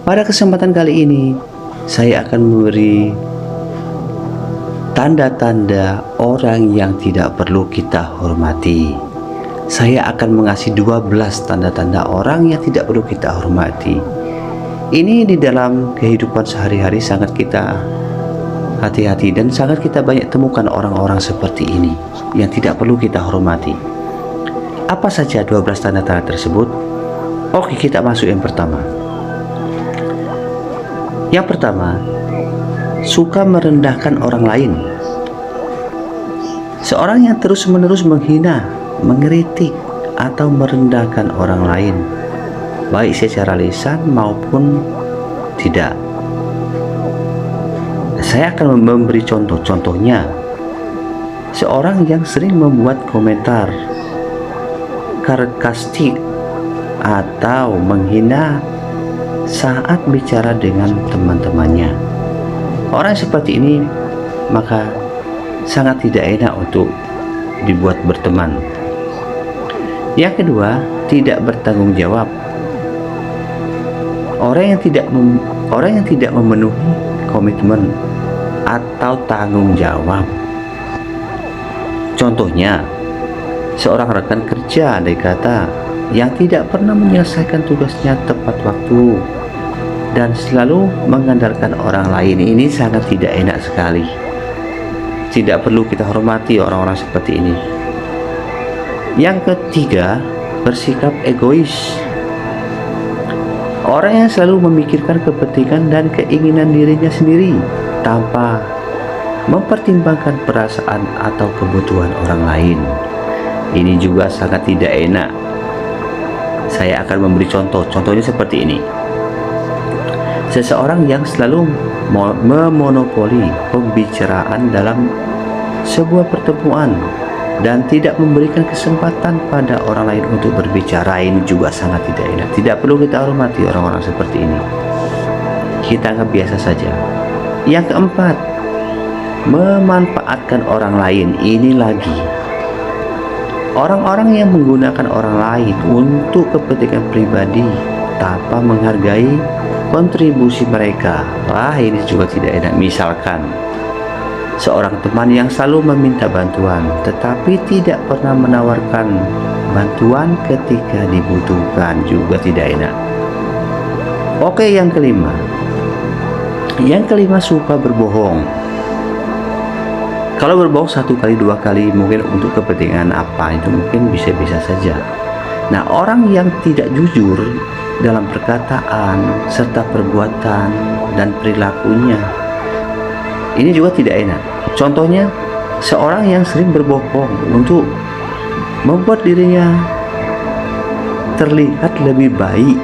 Pada kesempatan kali ini, saya akan memberi tanda-tanda orang yang tidak perlu kita hormati. Saya akan mengasih 12 tanda-tanda orang yang tidak perlu kita hormati. Ini di dalam kehidupan sehari-hari sangat kita hati-hati dan sangat kita banyak temukan orang-orang seperti ini yang tidak perlu kita hormati. Apa saja 12 tanda-tanda tersebut? Oke, kita masuk yang pertama. Yang pertama, suka merendahkan orang lain. Seorang yang terus-menerus menghina, mengkritik, atau merendahkan orang lain, baik secara lisan maupun tidak. Saya akan memberi contoh-contohnya. Seorang yang sering membuat komentar sarkastik atau menghina saat bicara dengan teman-temannya. Orang seperti ini maka sangat tidak enak untuk dibuat berteman. Yang kedua, tidak bertanggung jawab. Orang yang tidak memenuhi komitmen atau tanggung jawab. Contohnya, seorang rekan kerja andai kata yang tidak pernah menyelesaikan tugasnya tepat waktu dan selalu mengandalkan orang lain, ini sangat tidak enak sekali. Tidak perlu kita hormati orang-orang seperti ini. Yang ketiga, bersikap egois. Orang yang selalu memikirkan kepentingan dan keinginan dirinya sendiri tanpa mempertimbangkan perasaan atau kebutuhan orang lain. Ini juga sangat tidak enak. Saya akan memberi contohnya seperti ini. Seseorang yang selalu memonopoli pembicaraan dalam sebuah pertemuan dan tidak memberikan kesempatan pada orang lain untuk berbicara, ini juga sangat tidak enak. Tidak perlu kita hormati orang-orang seperti ini. Kita anggap biasa saja. Yang keempat, memanfaatkan orang lain. Ini lagi, orang-orang yang menggunakan orang lain untuk kepentingan pribadi tanpa menghargai kontribusi mereka. Wah, ini juga tidak enak. Misalkan seorang teman yang selalu meminta bantuan tetapi tidak pernah menawarkan bantuan ketika dibutuhkan, juga tidak enak. Oke, yang kelima. Yang kelima, suka berbohong. Kalau berbohong 1 kali 2 kali mungkin untuk kepentingan apa, itu mungkin bisa-bisa saja. Nah, orang yang tidak jujur dalam perkataan serta perbuatan dan perilakunya, ini juga tidak enak. Contohnya, seorang yang sering berbohong untuk membuat dirinya terlihat lebih baik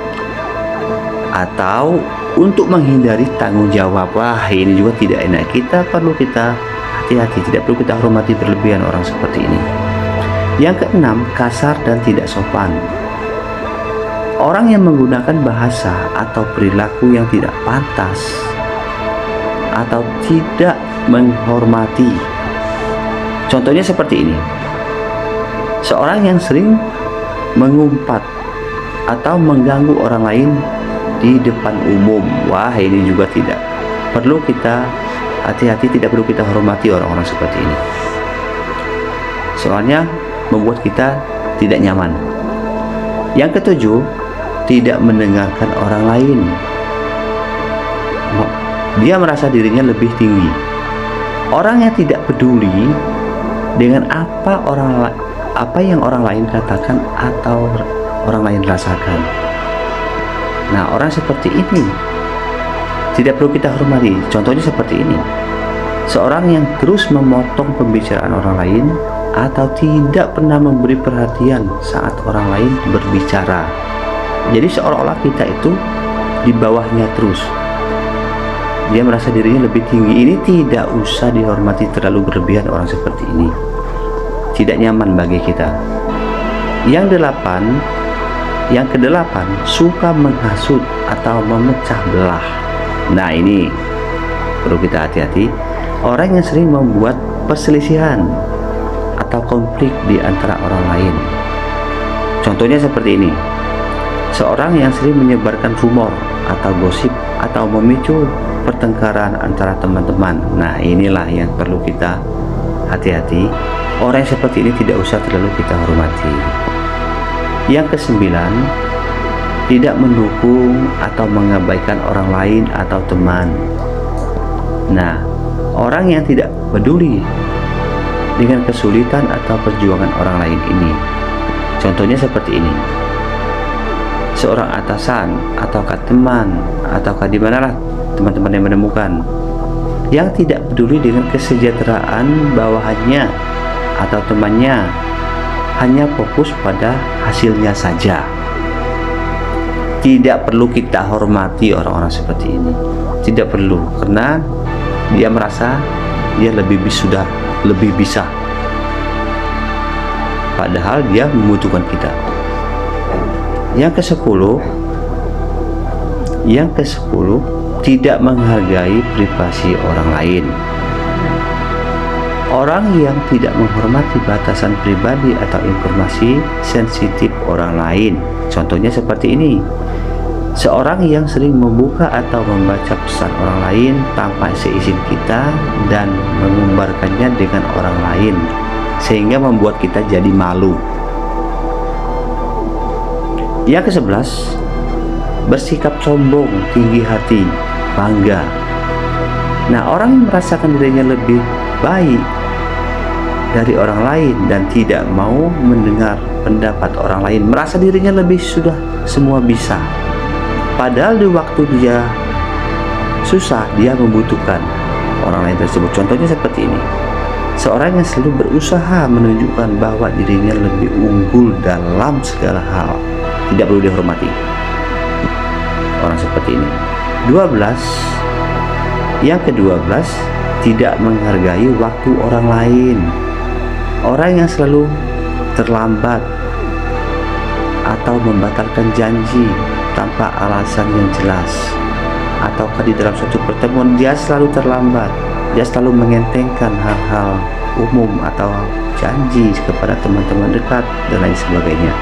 atau untuk menghindari tanggung jawab. Wah, ini juga tidak enak. Kita hati-hati, tidak perlu kita hormati berlebihan orang seperti ini. Yang keenam, kasar dan tidak sopan. Orang yang menggunakan bahasa atau perilaku yang tidak pantas atau tidak menghormati. Contohnya seperti ini. Seorang yang sering mengumpat atau mengganggu orang lain di depan umum. Wah, ini juga tidak perlu kita hati-hati, tidak perlu kita hormati orang-orang seperti ini. Soalnya membuat kita tidak nyaman. Yang ketujuh, tidak mendengarkan orang lain. Dia merasa dirinya lebih tinggi. Orang yang tidak peduli dengan apa yang orang lain katakan atau orang lain rasakan. Nah, orang seperti ini tidak perlu kita hormati. Contohnya seperti ini. Seorang yang terus memotong pembicaraan orang lain atau tidak pernah memberi perhatian saat orang lain berbicara. Jadi seolah-olah kita itu di bawahnya terus. Dia merasa dirinya lebih tinggi. Ini tidak usah dihormati, terlalu berlebihan orang seperti ini. Tidak nyaman bagi kita. Yang kedelapan, suka menghasut atau memecah belah. Nah, ini perlu kita hati-hati. Orang yang sering membuat perselisihan atau konflik di antara orang lain. Contohnya seperti ini. Seorang yang sering menyebarkan rumor atau gosip atau memicu pertengkaran antara teman-teman. Nah, inilah yang perlu kita hati-hati. Orang yang seperti ini tidak usah terlalu kita hormati. Yang kesembilan, tidak mendukung atau mengabaikan orang lain atau teman. Nah, orang yang tidak peduli dengan kesulitan atau perjuangan orang lain ini, contohnya seperti ini: seorang atasan ataukah teman ataukah di manalah teman-teman yang menemukan, yang tidak peduli dengan kesejahteraan bawahannya atau temannya, hanya fokus pada hasilnya saja. Tidak perlu kita hormati orang-orang seperti ini, tidak perlu, karena dia merasa dia sudah lebih bisa, padahal dia membutuhkan kita. Yang ke-10, tidak menghargai privasi orang lain. Orang yang tidak menghormati batasan pribadi atau informasi sensitif orang lain, contohnya seperti ini: seorang yang sering membuka atau membaca pesan orang lain tanpa seizin kita dan mengumbarkannya dengan orang lain, sehingga membuat kita jadi malu. Yang ke-11, bersikap sombong, tinggi hati, bangga. Nah, orang yang merasakan dirinya lebih baik dari orang lain dan tidak mau mendengar pendapat orang lain, merasa dirinya sudah semua bisa, padahal di waktu dia susah dia membutuhkan orang lain tersebut. Contohnya seperti ini: seorang yang selalu berusaha menunjukkan bahwa dirinya lebih unggul dalam segala hal, tidak perlu dihormati. Orang seperti ini. Yang ke-12, tidak menghargai waktu orang lain. Orang yang selalu terlambat atau membatalkan janji tanpa alasan yang jelas, ataukah di dalam suatu pertemuan dia selalu terlambat, dia selalu mengentengkan hal-hal umum atau janji kepada teman-teman dekat dan lain sebagainya.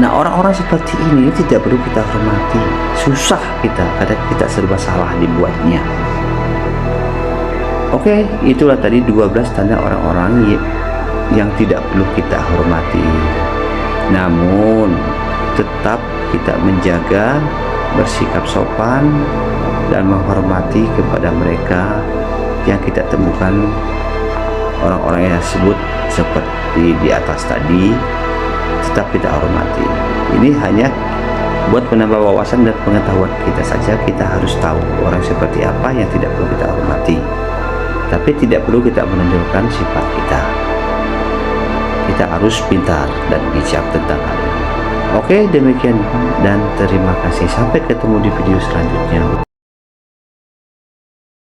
Nah, orang-orang seperti ini tidak perlu kita hormati. Susah kita, kadang kita serba salah dibuatnya. Oke, itulah tadi 12 tanda orang-orang yang tidak perlu kita hormati. Namun tetap kita menjaga bersikap sopan dan menghormati kepada mereka yang kita temukan, orang-orang yang disebut seperti di atas tadi, tetap kita hormati. Ini hanya buat menambah wawasan dan pengetahuan kita saja. Kita harus tahu orang seperti apa yang tidak perlu kita hormati, tapi tidak perlu kita menunjukkan sifat kita. Kita harus pintar dan bijak tentang hal ini. Oke, demikian dan terima kasih. Sampai ketemu di video selanjutnya.